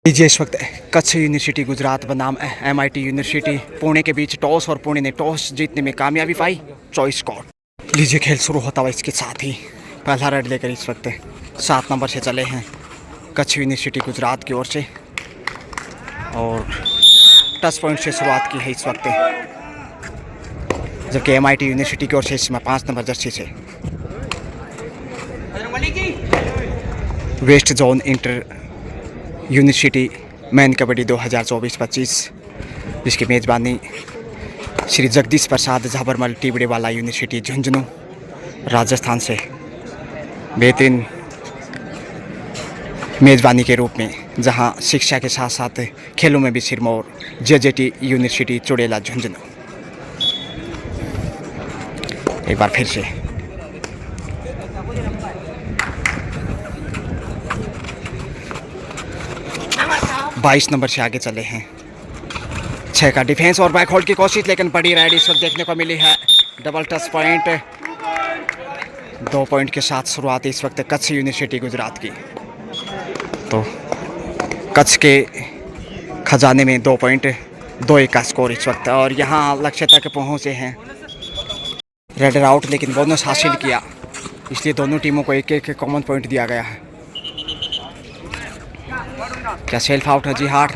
लीजिए इस वक्त कच्छ यूनिवर्सिटी गुजरात बनाम MIT यूनिवर्सिटी पुणे के बीच टॉस और पुणे ने टॉस जीतने में कामयाबी पाई। Choice Scott. लीजिए खेल शुरू होता हुआ इसके साथ ही पहला रेड लेकर इस वक्त 7 नंबर से चले हैं कच्छ यूनिवर्सिटी गुजरात की ओर से और टच पॉइंट से शुरुआत की है इस वक्त, जबकि MIT यूनिवर्सिटी की ओर से इसमें 5 नंबर जर्सी से west zone inter university man kabaddi 2024-25 जिसकी मेज़बानी श्री जगदीश प्रसाद झाबरमल टिबड़ेवाला यूनिवर्सिटी झुंझुनू राजस्थान से बेहतरीन मेज़बानी के रूप में, जहां शिक्षा के साथ साथ खेलों में भी सिरमौर JJT यूनिवर्सिटी चुड़ेला झुंझुनू। एक बार फिर से 22 नंबर से आगे चले हैं। 6 का डिफेंस और बैक होल्ड की कोशिश, लेकिन बड़ी राइड इस वक्त देखने को मिली है। डबल टच पॉइंट, 2 पॉइंट के साथ शुरुआत इस वक्त कच्छ यूनिवर्सिटी गुजरात की। तो कच्छ के खजाने में 2 पॉइंट, 2-1 का स्कोर इस वक्त, और यहाँ लक्ष्य तक पहुँचे हैं। रेडर आउट लेकिन बोनस हासिल किया, इसलिए दोनों टीमों को एक एक कॉमन पॉइंट दिया गया है। क्या सेल्फ आउट है? जी हाँ,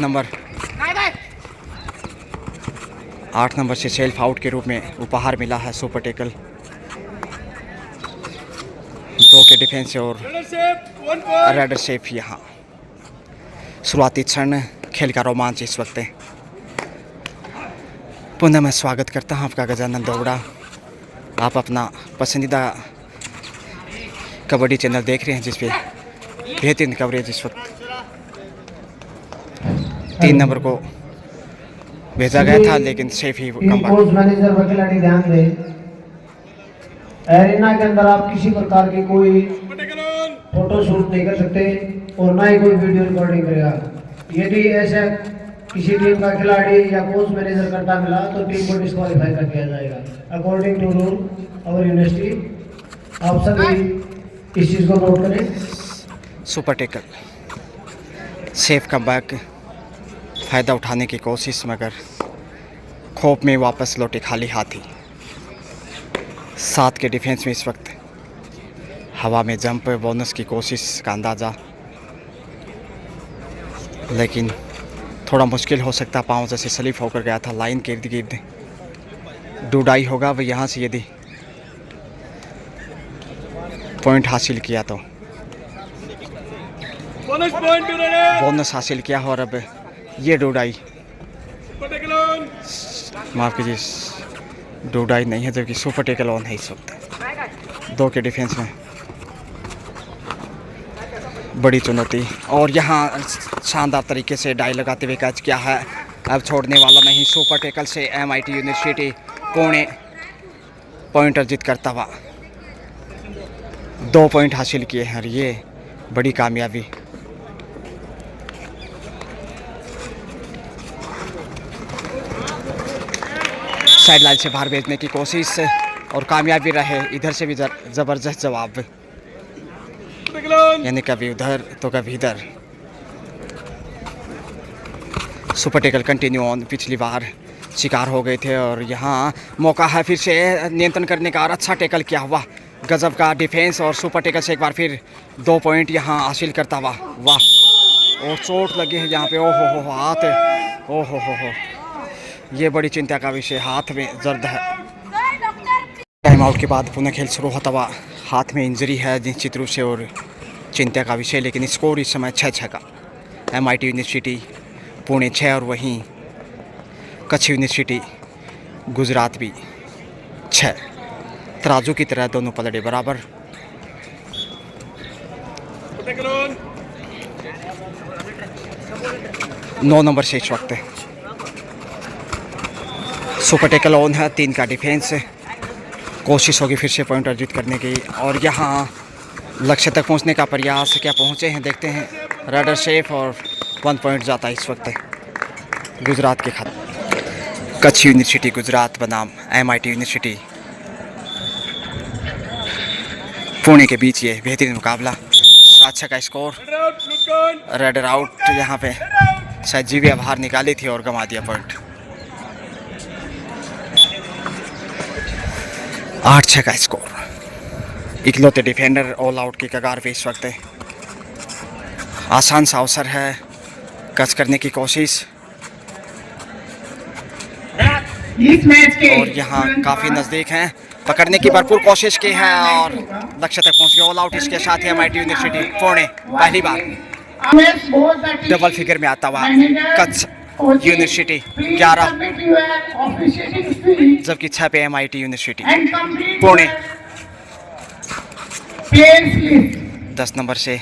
8 नंबर से सेल्फ आउट के रूप में उपहार मिला है सुपर टेकल। 2 के डिफेंस और रेडर सेफ। यहाँ शुरुआती क्षण खेल का रोमांच इस वक्त है। पुनः मैं स्वागत करता हूँ आपका गजानन दोबड़ा। आप अपना पसंदीदा कबड्डी चैनल देख रहे हैं जिस पे बेहतरीन कवरेज इस वक्त 3 नंबर को भेजा गया था, लेकिन सेफ ही कोच मैनेजर व खिलाड़ी ध्यान दें, एरिना के अंदर आप किसी प्रकार की कोई फोटो शूट नहीं कर सकते और ना ही कोई वीडियो रिकॉर्डिंग करेगा। यदि ऐसा किसी टीम का खिलाड़ी या कोच मैनेजर करता मिला तो टीम को डिस्क्वालीफाई कर दिया जाएगा अकॉर्डिंग टू रूल और यूनिवर्सिटी। आप सभी इस चीज़ को नोट करें। सुपर टेकल सेफ कमबैक, फ़ायदा उठाने की कोशिश, मगर खोप में वापस लौटे खाली हाथी। 7 के डिफेंस में इस वक्त हवा में जंप बोनस की कोशिश का अंदाज़ा, लेकिन थोड़ा मुश्किल हो सकता। पाँव जैसे स्लिप होकर गया था लाइन के इर्द गिर्द। डूडाई होगा वह यहाँ से यदि पॉइंट हासिल किया तो बोनस हासिल किया, और अब ये डोडाई, माफ़ कीजिए, डोडाई नहीं है जबकि सुपर टेकल ऑन है इस वक्त। 2 के डिफेंस में बड़ी चुनौती, और यहाँ शानदार तरीके से डाई लगाते हुए कैच किया है। अब छोड़ने वाला नहीं सुपर टेकल से MIT यूनिवर्सिटी पुणे पॉइंट अर्जित करता हुआ 2 पॉइंट हासिल किए हैं, और ये बड़ी कामयाबी। साइड लाइन से बाहर भेजने की कोशिश और कामयाबी रहे। इधर से भी ज़बरदस्त जवाब, यानी कभी उधर तो कभी इधर। Super tackle continue on. पिछली बार शिकार हो गए थे और यहाँ मौका है फिर से नियंत्रण करने का, और अच्छा टेकल किया हुआ, गजब का डिफेंस, और सुपर टेकल से एक बार फिर 2 पॉइंट यहाँ हासिल करता हुआ। वाह, और चोट लगी है यहाँ पे। ओहो हो हाथ, ओहो हो, ये बड़ी चिंता का विषय, हाथ में दर्द है। टाइम आउट के बाद पुनः खेल शुरू होता हुआ, हाथ में इंजरी है निश्चित रूप से और चिंता का विषय, लेकिन स्कोर इस समय 6-6 का। MIT यूनिवर्सिटी पुणे 6 और वहीं कच्छ यूनिवर्सिटी गुजरात भी 6। तराजू की तरह दोनों पलड़े बराबर। नौ नंबर से इस वक्त सुपर टेकल ऑन है। 3 का डिफेंस, कोशिश होगी फिर से पॉइंट अर्जित करने की, और यहाँ लक्ष्य तक पहुँचने का प्रयास। क्या पहुँचे हैं देखते हैं। रेडर सेफ और 1 पॉइंट जाता है इस वक्त गुजरात के खाते। कच्छ यूनिवर्सिटी गुजरात बनाम MIT यूनिवर्सिटी पुणे के बीच ये बेहतरीन मुकाबला। 7 6 का स्कोर। रेडर आउट यहाँ पे शायद जीविया बाहर निकाली थी और गंवा दिया पॉइंट। 8 6 का स्कोर। इकलौते डिफेंडर ऑल आउट की कगार पे इस वक्त है। आसान सा अवसर है, कच करने की कोशिश और यहाँ काफ़ी नज़दीक हैं, पकड़ने की भरपूर कोशिश की है और लक्ष्य तक पहुँच गए। ऑल आउट इसके साथ ही MIT यूनिवर्सिटी पुणे पहली बार डबल फिगर में आता हुआ कच्छ यूनिवर्सिटी 11 जबकि 6 पे MIT यूनिवर्सिटी पुणे। 10 नंबर से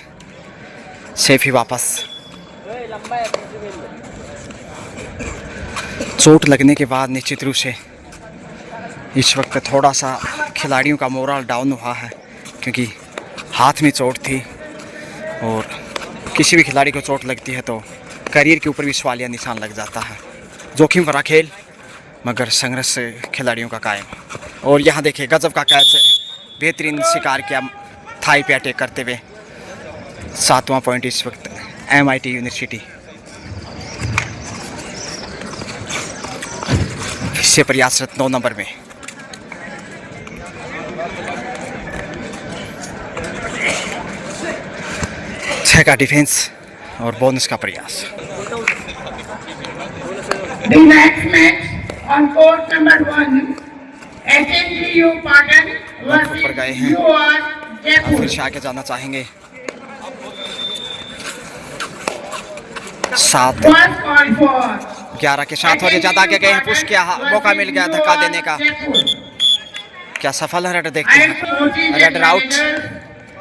सेफ ही वापस। चोट लगने के बाद निश्चित रूप से इस वक्त थोड़ा सा खिलाड़ियों का मोरल डाउन हुआ है, क्योंकि हाथ में चोट थी और किसी भी खिलाड़ी को चोट लगती है तो करियर के ऊपर भी सवालिया निशान लग जाता है। जोखिम भरा खेल मगर संघर्ष खिलाड़ियों का कायम। और यहाँ देखिए गजब का कैच, बेहतरीन शिकार किया थाई पे अटैक करते हुए। 7वां पॉइंट इस वक्त MIT यूनिवर्सिटी। इससे प्रयासरत 9 नंबर में। छह का डिफेंस और बोनस का प्रयास। The next match on court number 1, HNGU Patan पर गए हैं, versus Jaipur. फिर से आगे जाना चाहेंगे। 7 First call for 11 के साथ और ज़्यादा आगे गए हैं। पुश किया, मौका मिल गया धक्का देने का। क्या सफल है रेडर? देखते हैं। Raider out.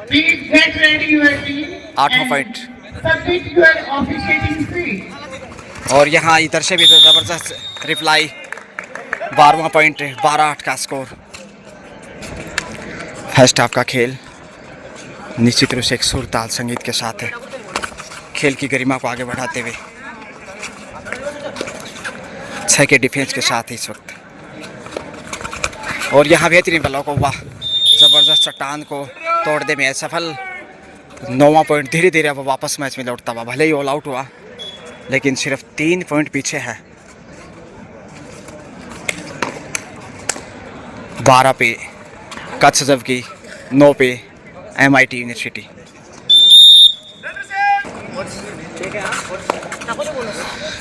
Please get ready your team. 8वां point. Submit your officiating fee. और यहाँ इधर से भी तो ज़बरदस्त रिप्लाई। 12वां पॉइंट, 12-8 का स्कोर। फर्स्ट हाफ का खेल निश्चित रूप से एक सुर ताल संगीत के साथ है, खेल की गरिमा को आगे बढ़ाते हुए। 6 के डिफेंस के साथ इस वक्त। और यहाँ बेहतरीन ब्लॉक हुआ, ज़बरदस्त चट्टान को तोड़ने में सफल। 9वां पॉइंट धीरे धीरे अब वापस मैच में लौटता हुआ। भले ही ऑल आउट हुआ लेकिन सिर्फ 3 पॉइंट पीछे है। 12 पे कच्छ जबकि 9 पे MIT यूनिवर्सिटी।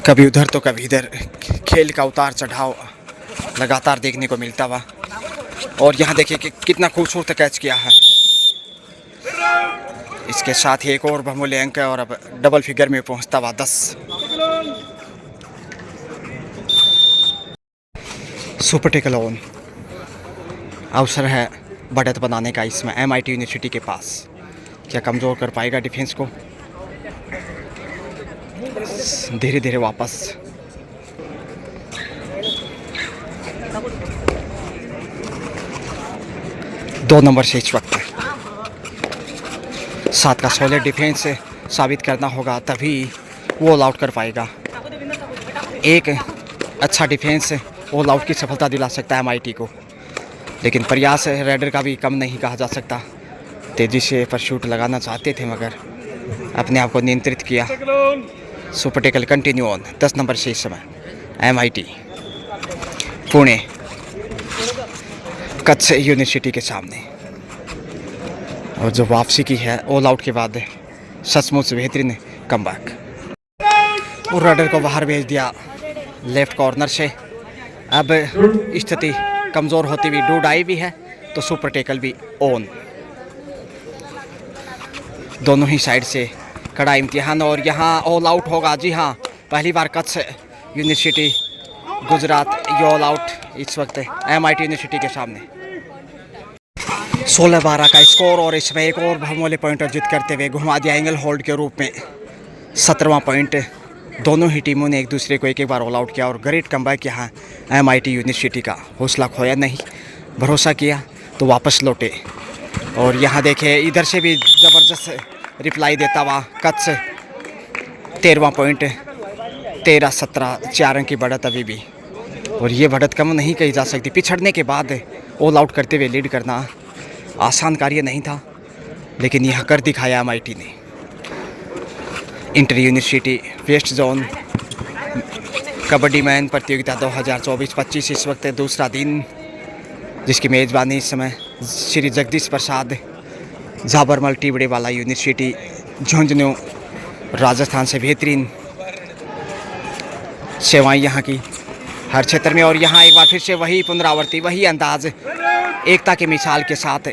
कभी उधर तो कभी इधर खेल का उतार चढ़ाव लगातार देखने को मिलता हुआ। और यहाँ देखिए कि कितना खूबसूरत कैच किया है। इसके साथ ही एक और बहुमूल्य अंक है और अब डबल फिगर में पहुँचता हुआ 10। Super tackle on. अवसर है बढ़त बनाने का इसमें MIT यूनिवर्सिटी के पास। क्या कमज़ोर कर पाएगा डिफेंस को? धीरे धीरे वापस। दो नंबर से इस वक्त 7 का सॉलिड डिफेंस साबित करना होगा, तभी वो ऑल आउट कर पाएगा। एक अच्छा डिफेंस ऑल आउट की सफलता दिला सकता है MIT को, लेकिन प्रयास रेडर का भी कम नहीं कहा जा सकता। तेज़ी से परशूट लगाना चाहते थे मगर अपने आप को नियंत्रित किया। Super tackle continue on. 10 number से इस समय MIT पुणे कच्छ यूनिवर्सिटी के सामने। और जो वापसी की है ऑल आउट के बाद सचमुच बेहतरीन कमबैक। और रेडर को बाहर भेज दिया लेफ्ट कॉर्नर से। अब स्थिति कमज़ोर होती हुई डू डाई भी है तो सुपर टेकल भी ऑन। दोनों ही साइड से कड़ा इम्तिहान और यहाँ ऑल आउट होगा। जी हाँ, पहली बार कच्छ यूनिवर्सिटी गुजरात ये ऑल आउट इस वक्त MIT यूनिवर्सिटी के सामने। 16-12 का स्कोर और इसमें एक और बहुमूल्य पॉइंट अर्जित करते हुए घुमा दिया एंगल होल्ड के रूप में। 17वां पॉइंट। दोनों ही टीमों ने एक दूसरे को एक बार ऑल आउट किया और ग्रेट कमबैक यहाँ MIT यूनिवर्सिटी का। हौसला खोया नहीं, भरोसा किया तो वापस लौटे। और यहाँ देखे इधर से भी ज़बरदस्त रिप्लाई देता हुआ कच्छ। 13वां पॉइंट। 13-17 4 अंक की बढ़त अभी भी, और ये बढ़त कम नहीं कही जा सकती। पिछड़ने के बाद ऑल आउट करते हुए लीड करना आसान कार्य नहीं था, लेकिन यह कर दिखाया MIT ने। Inter university west zone kabaddi man प्रतियोगिता 2024-25 इस वक्त दूसरा दिन, जिसकी मेज़बानी इस समय श्री जगदीश प्रसाद झाबरमल टिबड़ेवाला यूनिवर्सिटी झुंझुनू राजस्थान से बेहतरीन सेवाएं यहाँ की हर क्षेत्र में। और यहाँ एक बार फिर से वही पुनरावृत्ति, वही अंदाज, एकता की मिसाल के साथ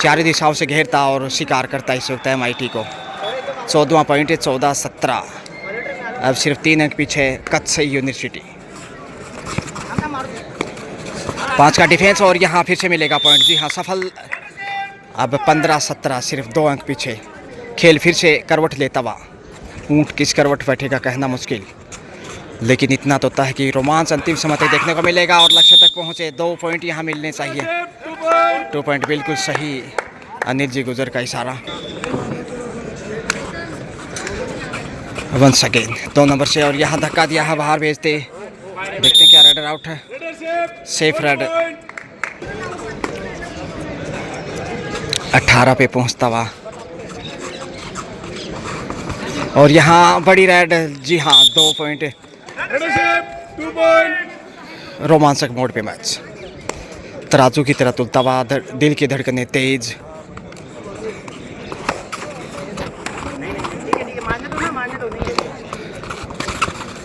चारों दिशाओं से घेरता और शिकार करता इस वक्त MIT को। 14वां पॉइंट 14-17, अब सिर्फ 3 अंक पीछे कच्छ यूनिवर्सिटी। 5 का डिफेंस और यहाँ फिर से मिलेगा पॉइंट। जी हाँ, सफल। अब 15-17, सिर्फ 2 अंक पीछे। खेल फिर से करवट लेता हुआ, ऊँट किस करवट बैठेगा कहना मुश्किल, लेकिन इतना तो तय है कि रोमांच अंतिम समय तक देखने को मिलेगा और लक्ष्य तक पहुँचे। 2 पॉइंट यहाँ मिलने चाहिए। 2 पॉइंट बिल्कुल सही, अनिल जी गुजर का इशारा। वंस अगेन 2 नंबर से, और यहाँ धक्का दिया है, बाहर भेजते। देखते हैं क्या रेडर आउट है, सेफ रेडर। 18 पे पहुँचता हुआ, और यहाँ बड़ी रेड। जी हाँ, 2 पॉइंट। रोमांचक मोड पे मैच, तराजू की तरह तुलता हुआ, दिल की धड़कनें तेज।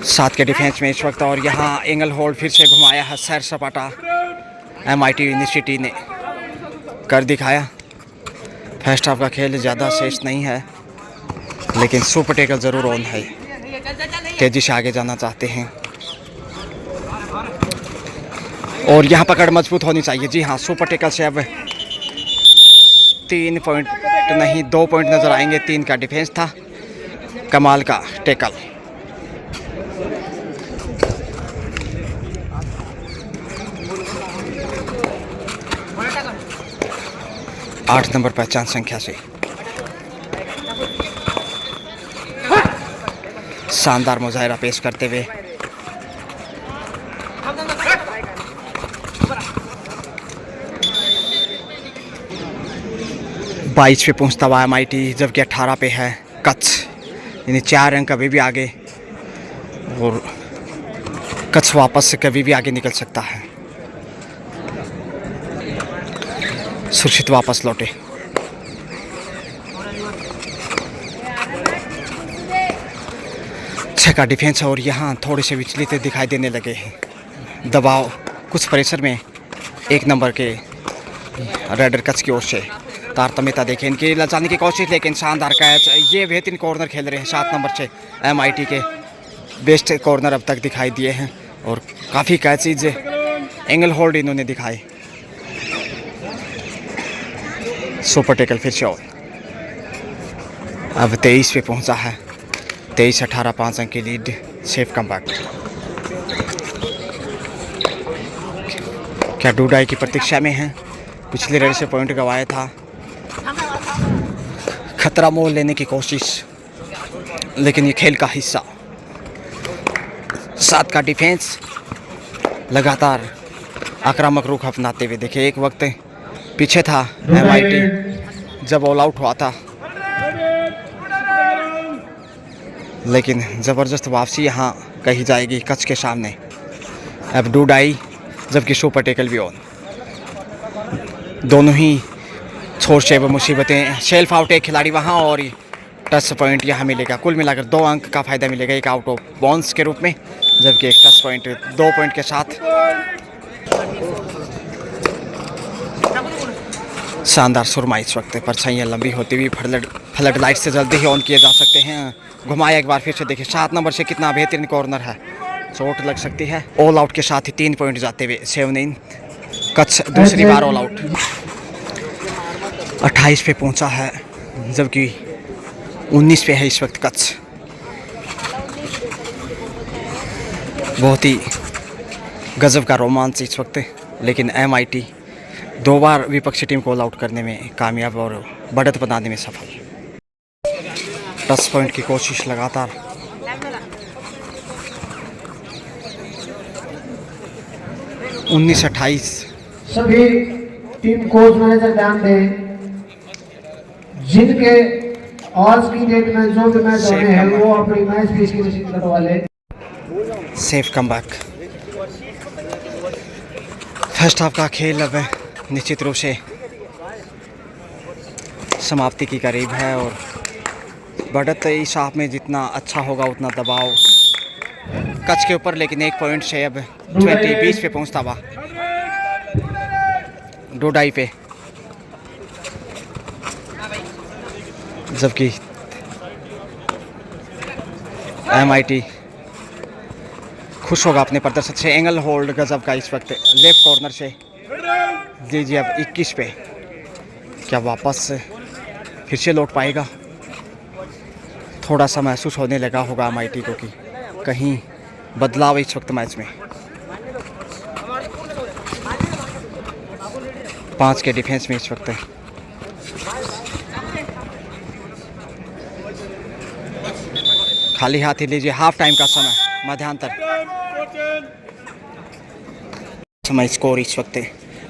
सात के डिफेंस में इस वक्त, और यहाँ एंगल होल्ड फिर से घुमाया है सैर सपाटा MIT यूनिवर्सिटी ने कर दिखाया। फर्स्ट हाफ का खेल ज़्यादा शेष नहीं है, लेकिन सुपर टेकल ज़रूर ऑन है, तेज़ी से आगे जाना चाहते हैं। और यहाँ पकड़ मजबूत होनी चाहिए। जी हाँ, सुपर टेकल से अब 3 पॉइंट नहीं 2 पॉइंट नज़र आएंगे। 3 का डिफेंस था, कमाल का टेकल। आठ नंबर पहचान संख्या से शानदार मुजाहिरा पेश करते हुए 22 पे पहुंचता हुआ MIT, जबकि 18 पे है कच्छ, यानी 4 अंक कभी भी आगे, और कच्छ वापस से कभी भी आगे निकल सकता है। सुरक्षित वापस लौटे। छह का डिफेंस, और यहाँ थोड़े से विचलित दिखाई देने लगे हैं। दबाव कुछ प्रेशर में 1 नंबर के रेडर कच्छ की ओर से तारतम्यता देखें, इनकी लचाने की कोशिश, लेकिन शानदार कैच। ये बेहतरीन कॉर्नर खेल रहे हैं 7 नंबर से MIT के। बेस्ट कॉर्नर अब तक दिखाई दिए हैं, और काफ़ी कैचेज एंगल होल्ड इन्होंने दिखाए। सुपर टेकल फिर से ऑन। अब 23 पे पहुंचा है, 23-18, 5 अंक की लीड, सेफ कमबैक। क्या डूडाई की प्रतीक्षा में है, पिछले रेड से पॉइंट गंवाया था। खतरा मोल लेने की कोशिश, लेकिन ये खेल का हिस्सा। 7 का डिफेंस लगातार आक्रामक रुख अपनाते हुए देखे। एक वक्त पीछे था MIT जब ऑल आउट हुआ था, लेकिन ज़बरदस्त वापसी यहाँ कही जाएगी कच्छ के सामने। अब डूडाई, जबकि सुपर टेकल भी ऑन। दोनों ही छोर से वो मुसीबतें। सेल्फ आउट एक खिलाड़ी वहाँ, और टच पॉइंट यहाँ मिलेगा। कुल मिलाकर 2 अंक का फ़ायदा मिलेगा, एक आउट ऑफ बाउंस के रूप में, जबकि एक टच पॉइंट 2 पॉइंट के साथ। शानदार सुरमा इस वक्त, परछाइयाँ लंबी होती हुई फ्लड लाइट से जल्दी ही ऑन किए जा सकते हैं। घुमाया एक बार फिर से, देखिए 7 नंबर से कितना बेहतरीन कॉर्नर है, चोट लग सकती है। ऑल आउट के साथ ही 3 पॉइंट जाते हुए 7-9 कच्छ दूसरी बार ऑल आउट। 28 पे पहुंचा है, जबकि 19 पे है इस वक्त कच्छ। बहुत ही गजब का रोमांच इस वक्त, लेकिन MIT 2 बार विपक्षी टीम को ऑल आउट करने में कामयाब और बढ़त बनाने में सफल। टच पॉइंट की कोशिश लगातार। उन्नीस 28। सभी टीम कोच मैनेजर ध्यान दें, जिनके आज की डेट में जो भी मैच Safe होने हैं comeback. वो अपनी मैच फीस की रसीद कटवा ले। Safe comeback. फर्स्ट हाफ का खेल अब निश्चित रूप से समाप्ति की करीब है और बढ़त इस हाफ में जितना अच्छा होगा उतना दबाव कच के ऊपर, लेकिन एक पॉइंट से अब 20 पे पहुंचता हुआ, 2.5 पे, जबकि MIT खुश होगा अपने प्रदर्शन से। एंगल होल्ड गजब का इस वक्त लेफ्ट कॉर्नर से दीजिए अब 21 पे। क्या वापस फिर से लौट पाएगा? थोड़ा सा महसूस होने लगा होगा MIT को कि कहीं बदलाव इस वक्त मैच में। 5 के डिफेंस में इस वक्त खाली हाथ ही लीजिए। हाफ टाइम का समय, मध्यांतर समय। स्कोर इस वक्त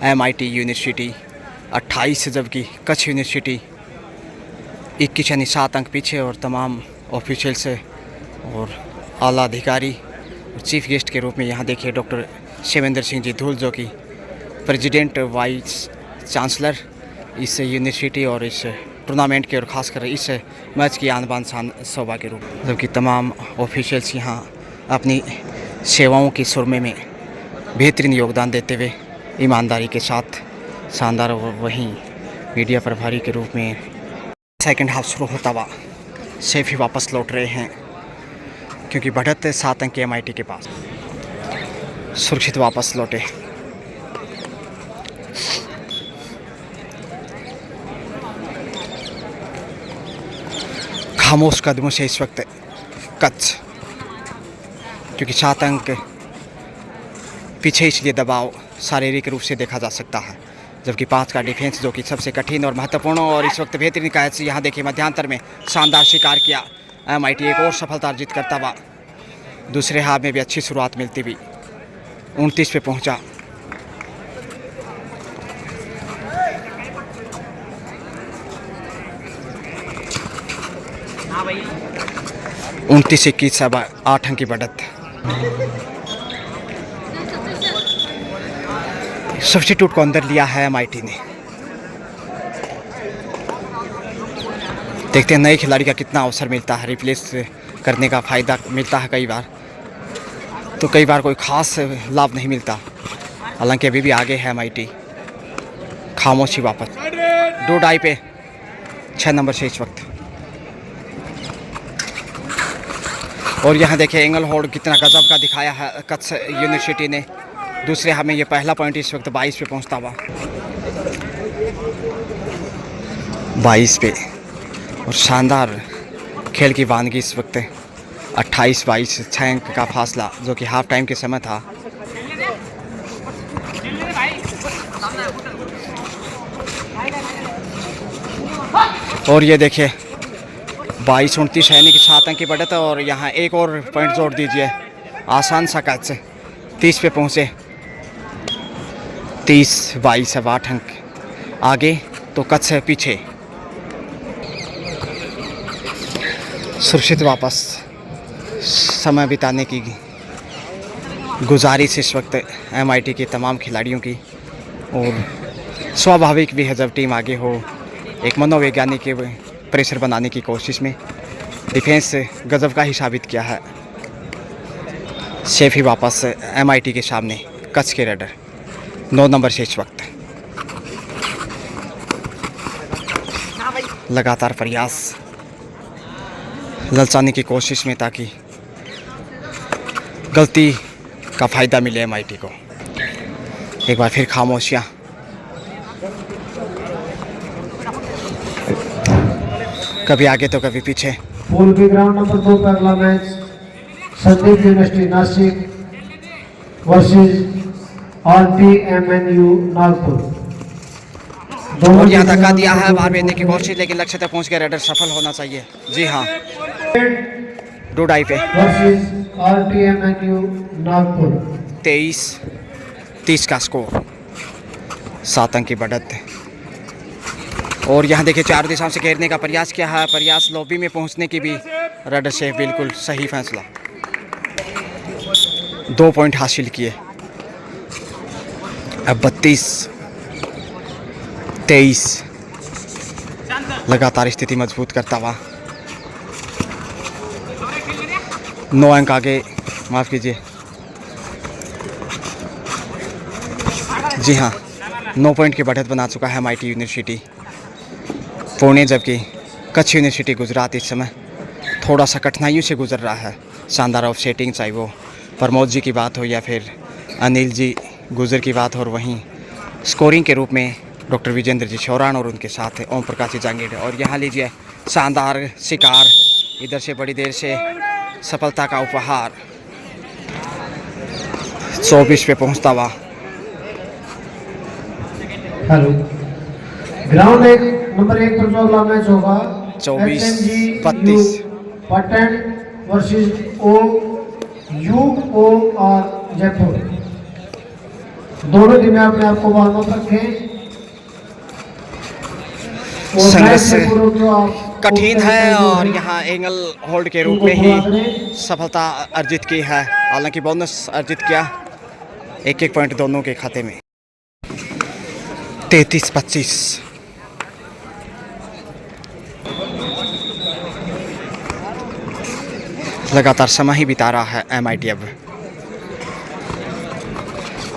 MIT यूनिवर्सिटी 28, जबकि कच्छ यूनिवर्सिटी 21, यानी 7 अंक पीछे। और तमाम ऑफिशियल्स और आला अधिकारी और चीफ गेस्ट के रूप में यहाँ देखिए डॉक्टर शिवेंद्र सिंह जी धूल, जो कि प्रेसिडेंट वाइस चांसलर इस यूनिवर्सिटी और इस टूर्नामेंट के और ख़ासकर इस मैच की आन बान शान शोभा के रूप में, जबकि तमाम ऑफिशियल्स यहाँ अपनी सेवाओं की सुरमे में बेहतरीन योगदान देते हुए ईमानदारी के साथ शानदार। और वहीं मीडिया प्रभारी के रूप में सेकंड हाफ शुरू होता हुआ सेफ ही वापस लौट रहे हैं, क्योंकि बढ़त 7 अंक MIT के पास। सुरक्षित वापस लौटे। खामोश कदमों से इस वक्त कच्छ, क्योंकि 7 अंक पीछे, इसलिए दबाव शारीरिक रूप से देखा जा सकता है। जबकि 5 का डिफेंस, जो कि सबसे कठिन और महत्वपूर्ण और इस वक्त बेहतरीन कैच, यहाँ देखिए मध्यांतर में शानदार शिकार किया MIT। एक और सफलता अर्जित करता हुआ दूसरे हाफ में भी अच्छी शुरुआत मिलती हुई 29 पे पहुँचा। हाँ भाई, 29-21 अब 8 अंक की बढ़त। सब्स्टिट्यूट को अंदर लिया है MIT ने। देखते हैं नए खिलाड़ी का कितना अवसर मिलता है, रिप्लेस करने का फ़ायदा मिलता है कई बार, तो कई बार कोई ख़ास लाभ नहीं मिलता। हालांकि अभी भी आगे है MIT। खामोशी वापस 2.5 पे 6 नंबर से इस वक्त। और यहाँ देखिए एंगल होल्ड कितना गजब का दिखाया है कच्छ यूनिवर्सिटी ने। दूसरे हाफ में ये पहला पॉइंट इस वक्त 22 पे पहुँचता हुआ, 22 पे। और शानदार खेल की वानगी इस वक्त 28-22, 6 अंक का फासला, जो कि हाफ टाइम के समय था। और ये देखिए 22-29 यानी कि 7 अंक की बढ़त। और यहाँ एक और पॉइंट जोड़ दीजिए, आसान सा कैच 30 पे पहुँचे। 30-22 अब 8 अंक आगे, तो कच्छ है पीछे। सुरक्षित वापस समय बिताने की गुजारिश इस वक्त MIT के तमाम खिलाड़ियों की। और स्वाभाविक भी है जब टीम आगे हो, एक मनोवैज्ञानिक के प्रेशर बनाने की कोशिश में। डिफेंस गजब का ही साबित किया है। सेफ ही वापस MIT के सामने कच्छ के रेडर 9 नंबर से इस वक्त। लगातार प्रयास ललचाने की कोशिश में, ताकि गलती का फ़ायदा मिले MIT को। एक बार फिर खामोशियाँ। कभी आगे तो कभी पीछे। पूल के ग्राउंड नंबर 2 पर अगला match Sandeep university Nashik versus RTMNU Nagpur. और यहाँ धक्का दिया है, बाहर भेजने की कोशिश, लेकिन लक्ष्य तक पहुँच गया। रेडर सफल होना चाहिए। जी हाँ, 2.5 पे वर्सेस RTMNU नागपुर। 23-30 का स्कोर, 7 अंक की बढ़त। और यहाँ देखिए चारों दिशाओं से घेरने का प्रयास किया है, प्रयास लॉबी में पहुँचने की भी। रेडर से बिल्कुल सही फैसला, 2 पॉइंट हासिल किए। अब 32-23 लगातार स्थिति मजबूत करता हुआ 9 अंक आगे, माफ़ कीजिए, जी हाँ 9 पॉइंट की बढ़त बना चुका है MIT यूनिवर्सिटी पुणे, जबकि कच्छ यूनिवर्सिटी गुजरात इस समय थोड़ा सा कठिनाइयों से गुजर रहा है। शानदार ऑफ सेटिंग, चाहे वो प्रमोद जी की बात हो या फिर अनिल जी गुजर की बात हो, और वहीं स्कोरिंग के रूप में डॉक्टर विजेंद्र जी शौरान और उनके साथ ओम प्रकाश जी जांगीर। और यहाँ लीजिए शानदार शिकार, इधर से बड़ी देर से सफलता का उपहार, 24 पे पहुँचता हुआ। हेलो, ग्राउंड एक नंबर 1 पर जो अगला मैच होगा 24-32 पटन वर्सेस UOR जयपुर। दोनों टीमें अपने आप को वार्म अप रखें। संघर्ष कठिन है और यहाँ एंगल होल्ड के रूप में ही सफलता अर्जित की है, हालांकि बोनस अर्जित किया। 1-1 पॉइंट दोनों के खाते में। 33-25 लगातार समय ही बिता रहा है MIT अब।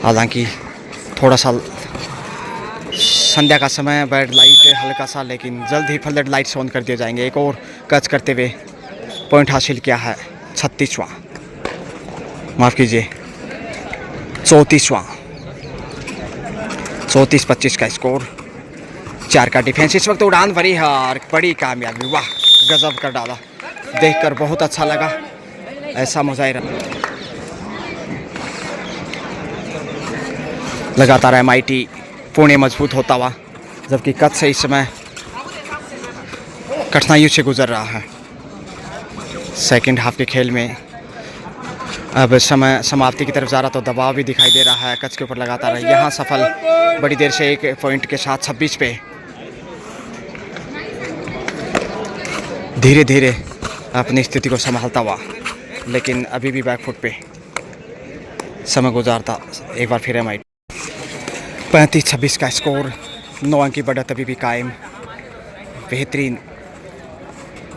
हालांकि थोड़ा सा संध्या का समय, बैड लाइट हल्का सा, लेकिन जल्द ही फ्लड लाइट्स ऑन कर दिए जाएंगे। एक और कैच करते हुए पॉइंट हासिल किया है, 36वां, माफ़ कीजिए 34वां। 34-25 का स्कोर। 4 का डिफेंस इस वक्त उड़ान भरी है और बड़ी कामयाबी, वाह गजब कर डाला, देखकर बहुत अच्छा लगा ऐसा मुजाहिरा। लगातार MIT पुणे मजबूत होता हुआ, जबकि कच्छ से इस समय कठिनाइयों से गुजर रहा है। सेकंड हाफ के खेल में अब समय समाप्ति की तरफ जा रहा, तो दबाव भी दिखाई दे रहा है कच्छ के ऊपर लगातार। यहाँ सफल बड़ी देर से 1 पॉइंट के साथ 26 पे धीरे धीरे अपनी स्थिति को संभालता हुआ, लेकिन अभी भी बैकफुट पे समय गुजारता एक बार फिर MIT। 35-26 का स्कोर, 9 अंक की बढ़त अभी भी कायम। बेहतरीन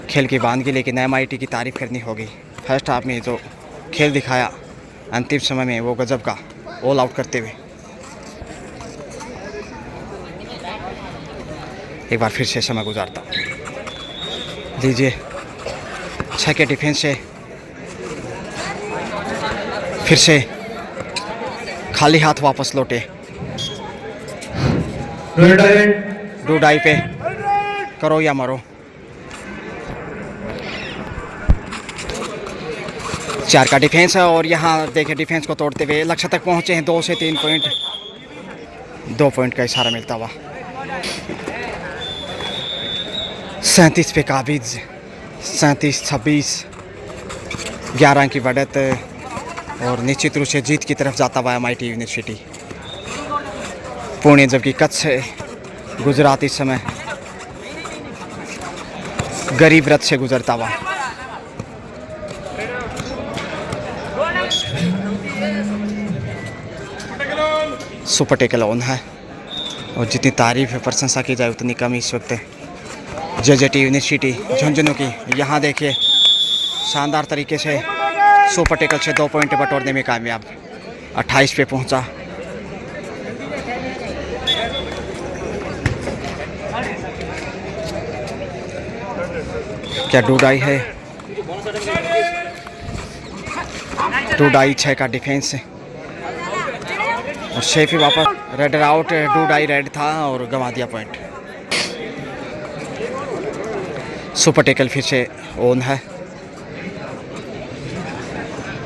खेल की वानगी, लेकिन MIT की तारीफ करनी होगी। फर्स्ट हाफ में जो खेल दिखाया अंतिम समय में, वो गजब का, ऑल आउट करते हुए। एक बार फिर से समय गुजारता दीजिए। 6 के डिफेंस से फिर से खाली हाथ वापस लौटे। डूडाई पे करो या मरो। 4 का डिफेंस है और यहाँ देखिए डिफेंस को तोड़ते हुए लक्ष्य तक पहुँचे हैं। 2 से 3 पॉइंट, 2 पॉइंट का इशारा मिलता हुआ। 37 पे काबिज, 37-26, 11 की बढ़त और निश्चित रूप से जीत की तरफ जाता हुआ MIT यूनिवर्सिटी पुणे, जबकि कच्छ गुजरात इस समय गरीब रथ से गुजरता हुआ। सुपर टेकल ऑन है और जितनी तारीफ है प्रशंसा की जाए उतनी कम इस वक्त JJT यूनिवर्सिटी झुंझुनू की। यहाँ देखिए शानदार तरीके से सुपर टेकल से 2 पॉइंट बटोरने में कामयाब, 28 पे पहुँचा। क्या डूडाई है? डूडाई 6 का डिफेंस और शेफी वापस। रेडर आउट, डूडाई रेड था और गंवा दिया पॉइंट। सुपर टेकल फिर से ऑन है,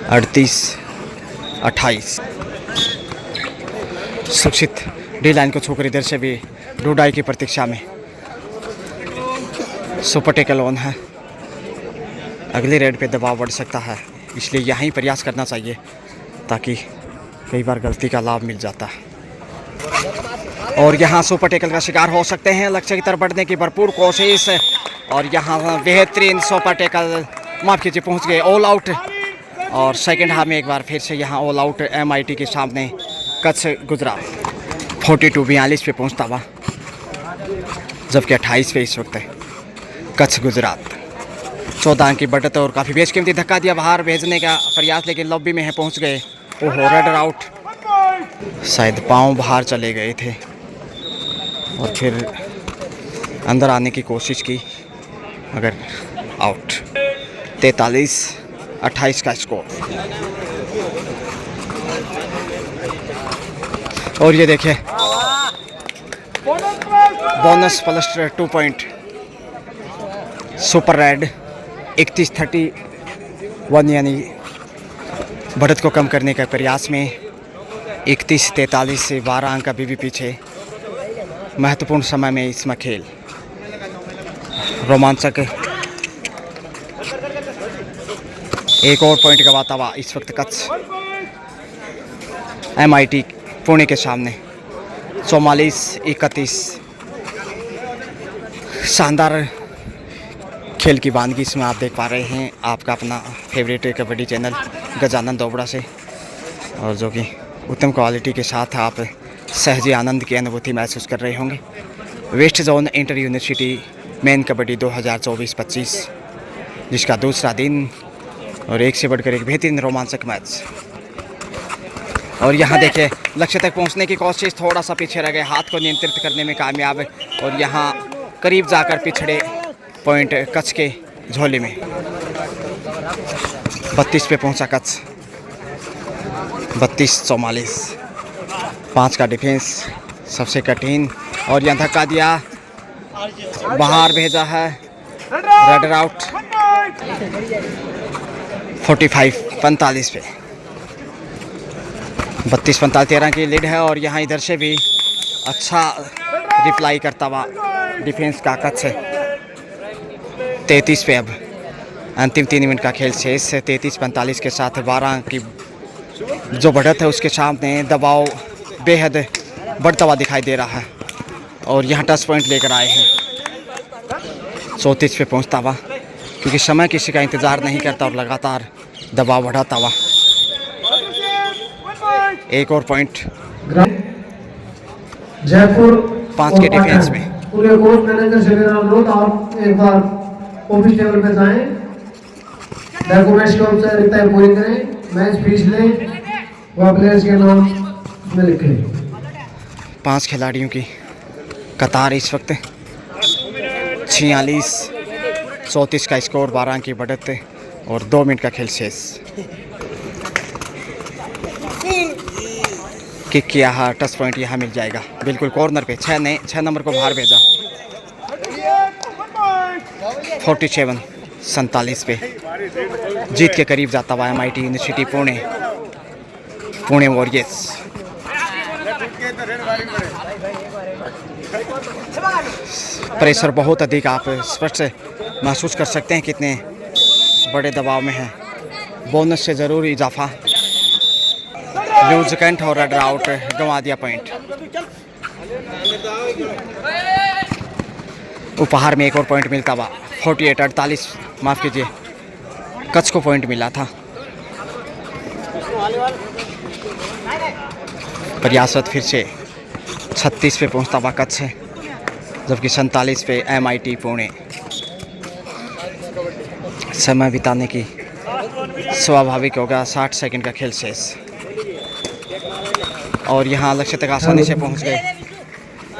38-28। सुक्षित डी लाइन को छूकर इधर से भी डूडाई की प्रतीक्षा में। सुपर टेकल ऑन है, अगली रेड पे दबाव बढ़ सकता है, इसलिए यहीं प्रयास करना चाहिए ताकि कई बार गलती का लाभ मिल जाता है। और यहाँ सुपर टेकल का शिकार हो सकते हैं। लक्ष्य की तरफ बढ़ने की भरपूर कोशिश और यहाँ बेहतरीन सुपर टेकल, माफ कीजिए, पहुँच गए ऑल आउट। और सेकंड हाफ में एक बार फिर से यहाँ ऑल आउट MIT के सामने कच्छ गुजरात 42-42 पे पहुँचता हुआ, जबकि 28 पे इस वक्त कच्छ गुजरात 14 अंक की बढ़त और काफ़ी बेशकीमती धक्का दिया बाहर भेजने का प्रयास, लेकिन लॉबी में है पहुँच गए। ओहो, रनर आउट, शायद पाँव बाहर चले गए थे और फिर अंदर आने की कोशिश की मगर आउट। 43-28 का स्कोर। और ये देखिए bonus plus 2 point super red 31-31, यानी बढ़त को कम करने का प्रयास में 31-43 से 12 अंक अभी भी पीछे। महत्वपूर्ण समय में इसमें खेल रोमांचक। एक और पॉइंट गवाता हुआ इस वक्त कच्छ MIT पुणे के सामने 44-31। शानदार खेल की वानगी इसमें आप देख पा रहे हैं आपका अपना फेवरेट कबड्डी चैनल गजानन दोबड़ा से, और जो कि उत्तम क्वालिटी के साथ आप सहज आनंद की अनुभूति महसूस कर रहे होंगे। West zone inter university main kabaddi 2024-25, जिसका दूसरा दिन और एक से बढ़कर एक बेहतरीन रोमांचक मैच। और यहाँ देखिए लक्ष्य तक पहुँचने की कोशिश, थोड़ा सा पीछे रह गए, हाथ को नियंत्रित करने में कामयाब, और यहाँ करीब जाकर पिछड़े पॉइंट कच्छ के झोले में। 32 पे पहुँचा कच्छ, 32-44। 5 का डिफेंस सबसे कठिन, और यहाँ धक्का दिया, बाहर भेजा है, रनर आउट। 45-45 पे 32-45 13 की लीड है। और यहाँ इधर से भी अच्छा रिप्लाई करता हुआ डिफेंस का कच्छ। 33 पे अब अंतिम 3 मिनट का खेल शेष है। 33-45 के साथ 12 की जो बढ़त है उसके सामने दबाव बेहद बढ़ता हुआ दिखाई दे रहा है, और यहाँ टच पॉइंट लेकर आए हैं। 34 पे पहुँचता हुआ, क्योंकि समय किसी का इंतज़ार नहीं करता और लगातार दबाव बढ़ाता हुआ। एक और पॉइंट जयपुर 5 के डिफेंस में। पूरे कोच मैनेजर से मेरा अनुरोध, आप एक बार ऑफिस टेबल पे जाएं, डॉक्यूमेंट्स के अनुसार रिटायर पूरी करें, मैच फीस लें, वह प्लेयर्स के नाम में लिखें। 5 खिलाड़ियों की कतार इस वक्त 46-34 का स्कोर, 12 की बढ़त और 2 मिनट का खेल शेष। किक किया है, टच पॉइंट यहाँ मिल जाएगा बिल्कुल कॉर्नर पे। 6 नंबर को बाहर भेजा। 47-47 पे जीत के करीब जाता हुआ MIT university Pune warriors. Pressure बहुत अधिक, आप स्पष्ट महसूस कर सकते हैं कितने बड़े दबाव में है। बोनस से ज़रूर इजाफा। लूज कैंट और रनर आउट, गंवा दिया पॉइंट। उपहार में एक और पॉइंट मिलता हुआ 48-48, माफ़ कीजिए, कच्छ को पॉइंट मिला था। प्रयासरत फिर से 36 पे पहुंचता हुआ कच्छ है, जबकि 47 पे MIT पुणे। समय बिताने की स्वाभाविक होगा। 60 सेकंड का खेल शेष, और यहाँ लक्ष्य तक आसानी से पहुंच गए।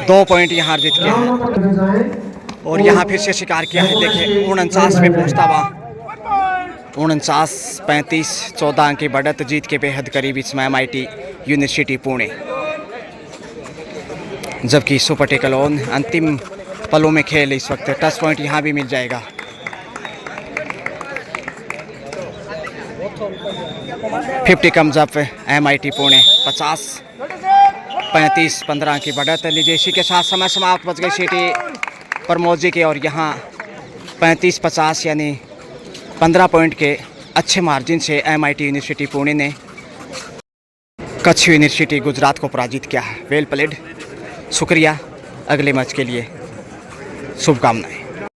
2 पॉइंट यहाँ जीत के हैं, और यहाँ फिर से शिकार किया है। देखिए 49 पे पहुंचता हुआ 49-35, 14 अंक की बढ़त, जीत के बेहद करीब इसमें MIT यूनिवर्सिटी पुणे। जबकि सुपर टेकल ऑन अंतिम पलों में खेल इस वक्त। टच पॉइंट यहाँ भी मिल जाएगा। Fifty comes up MIT Pune. 50-35, 15 की बढ़त लीजिए। इसी के साथ समय समाप्त, बच गई सीटी प्रमोद जी के, और यहाँ 35-50 यानी 15 पॉइंट के अच्छे मार्जिन से MIT यूनिवर्सिटी पुणे ने कच्छ यूनिवर्सिटी गुजरात को पराजित किया है। Well played. शुक्रिया। अगले मैच के लिए शुभकामनाएं।